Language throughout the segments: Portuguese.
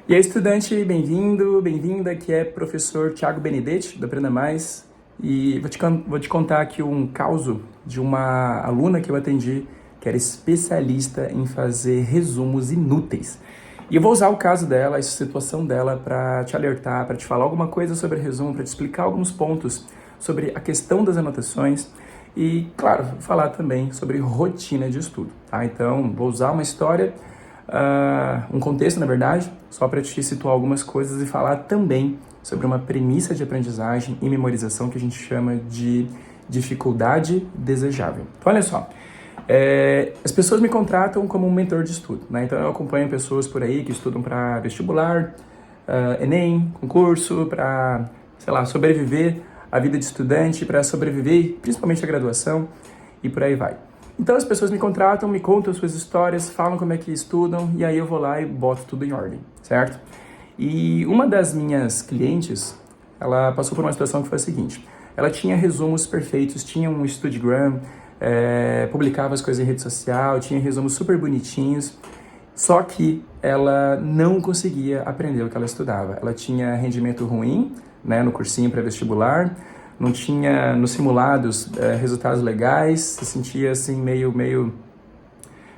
E aí, estudante, bem-vindo, bem-vinda, aqui é professor Thiago Benedetti, do Aprenda Mais, e vou te contar aqui um caso de uma aluna que eu atendi, que era especialista em fazer resumos inúteis. E eu vou usar o caso dela, a situação dela, para te alertar, para te falar alguma coisa sobre resumo, para te explicar alguns pontos sobre a questão das anotações e, claro, falar também sobre rotina de estudo, tá? Então, vou usar uma história, um contexto, na verdade, só para te situar algumas coisas e falar também sobre uma premissa de aprendizagem e memorização que a gente chama de dificuldade desejável. Então, olha só, as pessoas me contratam como um mentor de estudo, né? Então, eu acompanho pessoas por aí que estudam para vestibular, Enem, concurso, para, sei lá, sobreviver à vida de estudante, para sobreviver principalmente à graduação e por aí vai. Então as pessoas me contratam, me contam suas histórias, falam como é que estudam e aí eu vou lá e boto tudo em ordem, certo? E uma das minhas clientes, ela passou por uma situação que foi a seguinte: ela tinha resumos perfeitos, tinha um Studigram, publicava as coisas em rede social, tinha resumos super bonitinhos, só que ela não conseguia aprender o que ela estudava. Ela tinha rendimento ruim, né, no cursinho pré-vestibular, não tinha nos simulados resultados legais, se sentia assim meio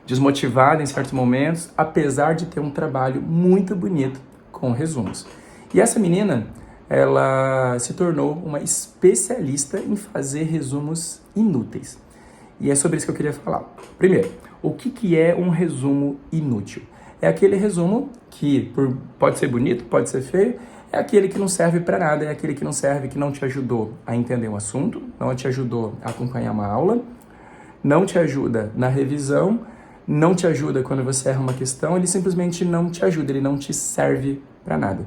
desmotivada em certos momentos, apesar de ter um trabalho muito bonito com resumos. E essa menina, ela se tornou uma especialista em fazer resumos inúteis. E é sobre isso que eu queria falar. Primeiro, o que é um resumo inútil? É aquele resumo que pode ser bonito, pode ser feio, é aquele que não serve para nada, é aquele que não serve, que não te ajudou a entender um assunto, não te ajudou a acompanhar uma aula, não te ajuda na revisão, não te ajuda quando você erra uma questão, ele simplesmente não te ajuda, ele não te serve para nada.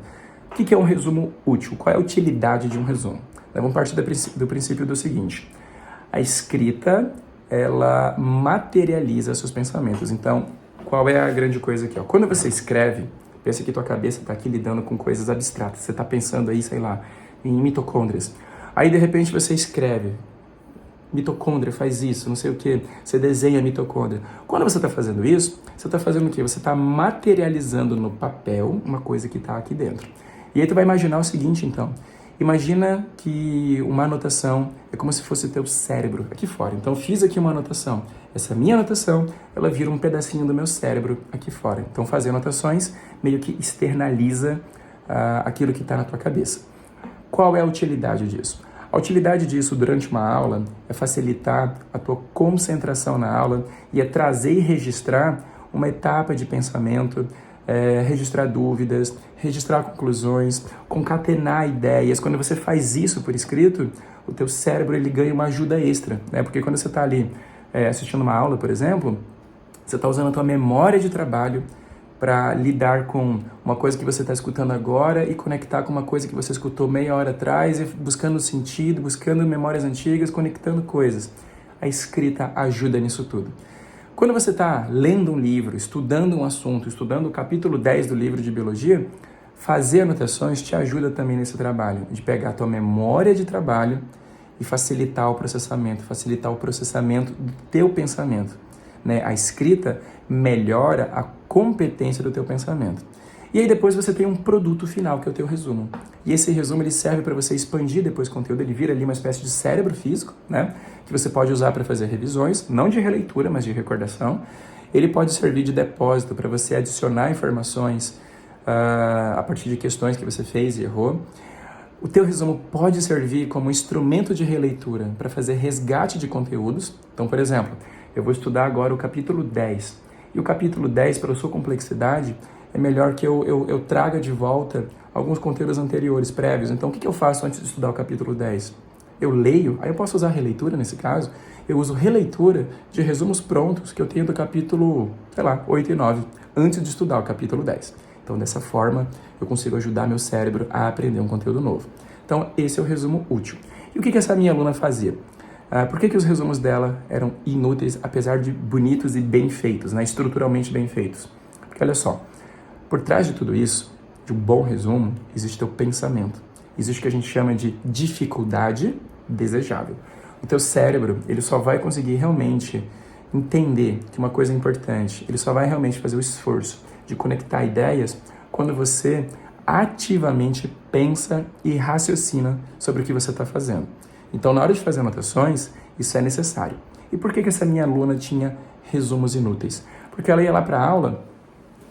O que é um resumo útil? Qual é a utilidade de um resumo? Vamos partir do princípio do seguinte: a escrita, ela materializa seus pensamentos. Então, qual é a grande coisa aqui? Quando você escreve, pensa que tua cabeça está aqui lidando com coisas abstratas. Você está pensando aí, sei lá, em mitocôndrias. Aí, de repente, você escreve: mitocôndria faz isso, não sei o que. Você desenha a mitocôndria. Quando você está fazendo isso, você está fazendo o quê? Você está materializando no papel uma coisa que está aqui dentro. E aí tu vai imaginar o seguinte, então. Imagina que uma anotação é como se fosse o teu cérebro aqui fora. Então, fiz aqui uma anotação. Essa minha anotação, ela vira um pedacinho do meu cérebro aqui fora. Então, fazer anotações meio que externaliza aquilo que está na tua cabeça. Qual é a utilidade disso? A utilidade disso durante uma aula é facilitar a tua concentração na aula e é trazer e registrar uma etapa de pensamento, registrar dúvidas, registrar conclusões, concatenar ideias. Quando você faz isso por escrito, o teu cérebro ele ganha uma ajuda extra, né? Porque quando você está ali assistindo uma aula, por exemplo, você está usando a tua memória de trabalho para lidar com uma coisa que você está escutando agora e conectar com uma coisa que você escutou meia hora atrás, e buscando sentido, buscando memórias antigas, conectando coisas. A escrita ajuda nisso tudo. Quando você está lendo um livro, estudando um assunto, estudando o capítulo 10 do livro de biologia, fazer anotações te ajuda também nesse trabalho, de pegar a tua memória de trabalho e facilitar o processamento do teu pensamento, né? A escrita melhora a competência do teu pensamento. E aí depois você tem um produto final, que é o teu resumo. E esse resumo ele serve para você expandir depois o conteúdo, ele vira ali uma espécie de cérebro físico, né? Que você pode usar para fazer revisões, não de releitura, mas de recordação. Ele pode servir de depósito para você adicionar informações a partir de questões que você fez e errou. O teu resumo pode servir como instrumento de releitura para fazer resgate de conteúdos. Então, por exemplo, eu vou estudar agora o capítulo 10. E o capítulo 10, pela sua complexidade, é melhor que eu traga de volta alguns conteúdos anteriores, prévios. Então, o que eu faço antes de estudar o capítulo 10? Eu leio, aí eu posso usar releitura nesse caso, eu uso releitura de resumos prontos que eu tenho do capítulo, 8 e 9, antes de estudar o capítulo 10. Então, dessa forma, eu consigo ajudar meu cérebro a aprender um conteúdo novo. Então, esse é o resumo útil. E o que essa minha aluna fazia? Por que os resumos dela eram inúteis, apesar de bonitos e bem feitos, né? Estruturalmente bem feitos? Porque, olha só, por trás de tudo isso, de um bom resumo, existe teu pensamento. Existe o que a gente chama de dificuldade desejável. O teu cérebro, ele só vai conseguir realmente entender que uma coisa é importante, ele só vai realmente fazer o esforço de conectar ideias quando você ativamente pensa e raciocina sobre o que você está fazendo. Então, na hora de fazer anotações, isso é necessário. E por que essa minha aluna tinha resumos inúteis? Porque ela ia lá para a aula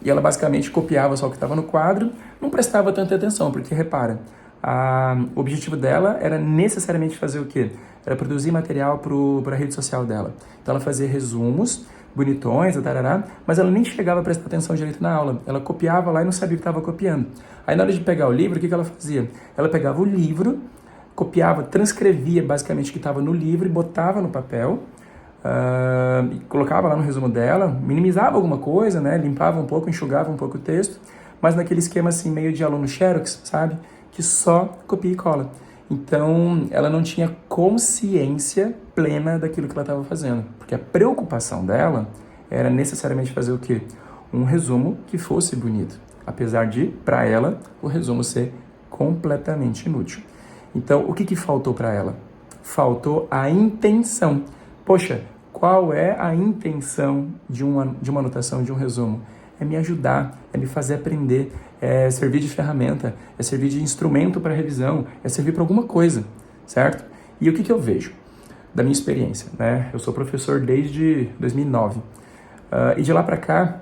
e ela basicamente copiava só o que estava no quadro, não prestava tanta atenção, porque repara, o objetivo dela era necessariamente fazer o quê? Era produzir material para a rede social dela. Então ela fazia resumos bonitões, tarará, mas ela nem chegava a prestar atenção direito na aula. Ela copiava lá e não sabia o que estava copiando. Aí na hora de pegar o livro, o que ela fazia? Ela pegava o livro, copiava, transcrevia basicamente o que estava no livro e botava no papel, e colocava lá no resumo dela, minimizava alguma coisa, né? Limpava um pouco, enxugava um pouco o texto, mas naquele esquema assim meio de aluno Xerox, sabe? Que só copia e cola. Então, ela não tinha consciência plena daquilo que ela estava fazendo, porque a preocupação dela era necessariamente fazer o quê? Um resumo que fosse bonito, apesar de, para ela, o resumo ser completamente inútil. Então, o que faltou para ela? Faltou a intenção. Poxa, qual é a intenção de uma anotação, de um resumo? É me ajudar, é me fazer aprender, é servir de ferramenta, é servir de instrumento para revisão, é servir para alguma coisa, certo? E o que eu vejo da minha experiência, né? Eu sou professor desde 2009 e de lá para cá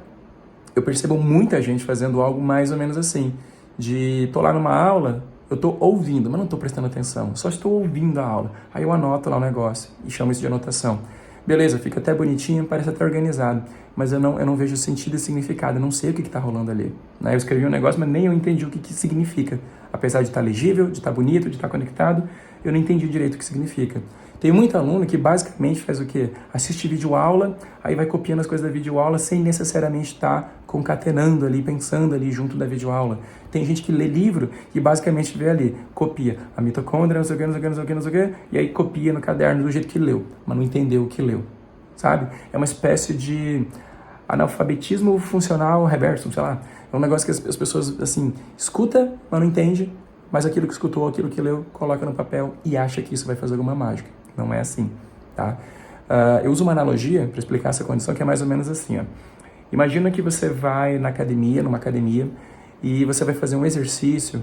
eu percebo muita gente fazendo algo mais ou menos assim, de tô lá numa aula, eu tô ouvindo, mas não tô prestando atenção, só estou ouvindo a aula, aí eu anoto lá o negócio e chamo isso de anotação. Beleza, fica até bonitinho, parece até organizado, mas eu não vejo sentido e significado, eu não sei o que está rolando ali. Né? Eu escrevi um negócio, mas nem eu entendi o que significa. Apesar de estar legível, de estar bonito, de estar conectado, eu não entendi direito o que significa. Tem muito aluno que basicamente faz o quê? Assiste videoaula, aí vai copiando as coisas da videoaula sem necessariamente estar concatenando ali, pensando ali junto da videoaula. Tem gente que lê livro e basicamente vê ali, copia a mitocôndria, não sei o que, não sei o que, não sei o que, não sei o que, e aí copia no caderno do jeito que leu, mas não entendeu o que leu, sabe? É uma espécie de analfabetismo funcional reverso, sei lá. É um negócio que as pessoas, assim, escuta, mas não entende, mas aquilo que escutou, aquilo que leu, coloca no papel e acha que isso vai fazer alguma mágica. Não é assim, tá? Eu uso uma analogia para explicar essa condição que é mais ou menos assim, ó. Imagina que você vai na academia, numa academia, e você vai fazer um exercício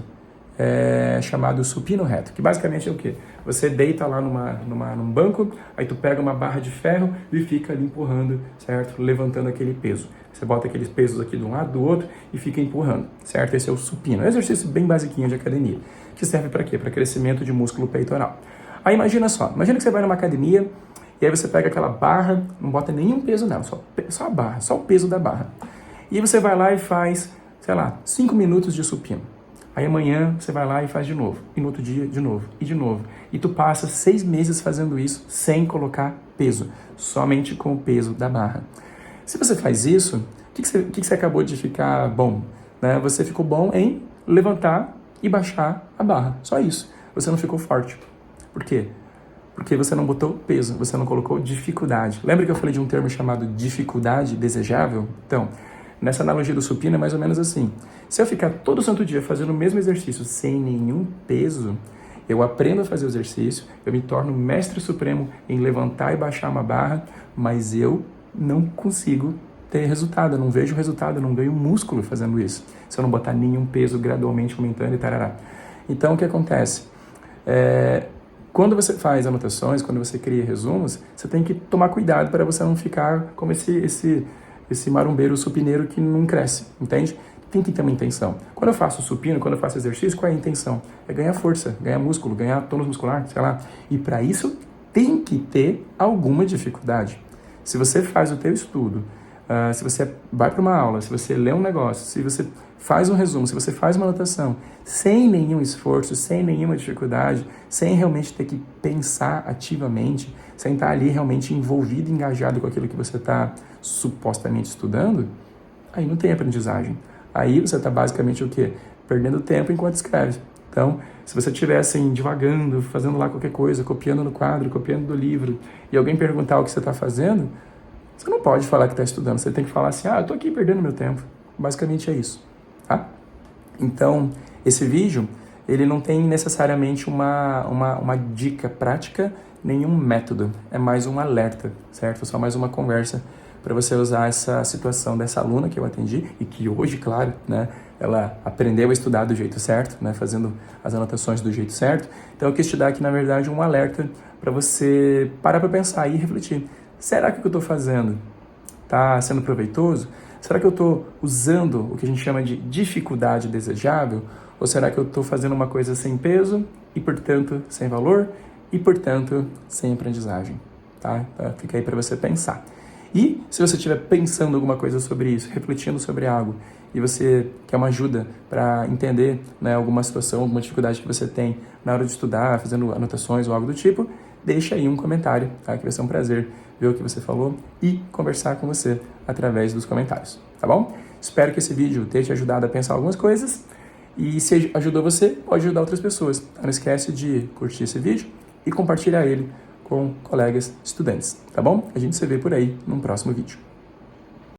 chamado supino reto, que basicamente é o quê? Você deita lá num banco, aí tu pega uma barra de ferro e fica ali empurrando, certo? Levantando aquele peso. Você bota aqueles pesos aqui de um lado, do outro e fica empurrando, certo? Esse é o supino. É um exercício bem basiquinho de academia, que serve para quê? Para crescimento de músculo peitoral. Aí imagina só, imagina que você vai numa academia e aí você pega aquela barra, não bota nenhum peso nela, só a barra, só o peso da barra. E você vai lá e faz, sei lá, 5 minutos de supino. Aí amanhã você vai lá e faz de novo, e no outro dia de novo, e de novo. E tu passa 6 meses fazendo isso sem colocar peso, somente com o peso da barra. Se você faz isso, o que você acabou de ficar bom? Né? Você ficou bom em levantar e baixar a barra, só isso. Você não ficou forte. Por quê? Porque você não botou peso, você não colocou dificuldade. Lembra que eu falei de um termo chamado dificuldade desejável? Então, nessa analogia do supino é mais ou menos assim. Se eu ficar todo santo dia fazendo o mesmo exercício sem nenhum peso, eu aprendo a fazer o exercício, eu me torno mestre supremo em levantar e baixar uma barra, mas eu não consigo ter resultado, eu não vejo resultado, eu não ganho músculo fazendo isso. Se eu não botar nenhum peso gradualmente aumentando e tarará. Então, o que acontece? Quando você faz anotações, quando você cria resumos, você tem que tomar cuidado para você não ficar como esse marombeiro supineiro que não cresce, entende? Tem que ter uma intenção. Quando eu faço supino, quando eu faço exercício, qual é a intenção? É ganhar força, ganhar músculo, ganhar tônus muscular, sei lá. E para isso tem que ter alguma dificuldade. Se você faz o teu estudo, se você vai para uma aula, se você lê um negócio, se você faz um resumo, se você faz uma anotação, sem nenhum esforço, sem nenhuma dificuldade, sem realmente ter que pensar ativamente, sem estar ali realmente envolvido, engajado com aquilo que você está supostamente estudando, aí não tem aprendizagem. Aí você está basicamente o quê? Perdendo tempo enquanto escreve. Então, se você estiver assim, divagando, fazendo lá qualquer coisa, copiando no quadro, copiando do livro, e alguém perguntar o que você está fazendo, você não pode falar que está estudando. Você tem que falar assim, eu estou aqui perdendo meu tempo. Basicamente é isso. Tá? Então, esse vídeo, ele não tem necessariamente uma dica prática, nenhum método. É mais um alerta, certo? É só mais uma conversa para você usar essa situação dessa aluna que eu atendi e que hoje, claro, né, ela aprendeu a estudar do jeito certo, né, fazendo as anotações do jeito certo. Então eu quis te dar aqui, na verdade, um alerta para você parar para pensar e refletir. Será que o que eu estou fazendo está sendo proveitoso? Será que eu estou usando o que a gente chama de dificuldade desejável? Ou será que eu estou fazendo uma coisa sem peso e, portanto, sem valor e, portanto, sem aprendizagem? Tá? Então, fica aí para você pensar. E se você estiver pensando alguma coisa sobre isso, refletindo sobre algo, e você quer uma ajuda para entender, né, alguma situação, alguma dificuldade que você tem na hora de estudar, fazendo anotações ou algo do tipo, deixa aí um comentário, tá? Que vai ser um prazer ver o que você falou e conversar com você através dos comentários, tá bom? Espero que esse vídeo tenha te ajudado a pensar algumas coisas e se ajudou você, pode ajudar outras pessoas. Não esquece de curtir esse vídeo e compartilhar ele com colegas estudantes, tá bom? A gente se vê por aí num próximo vídeo.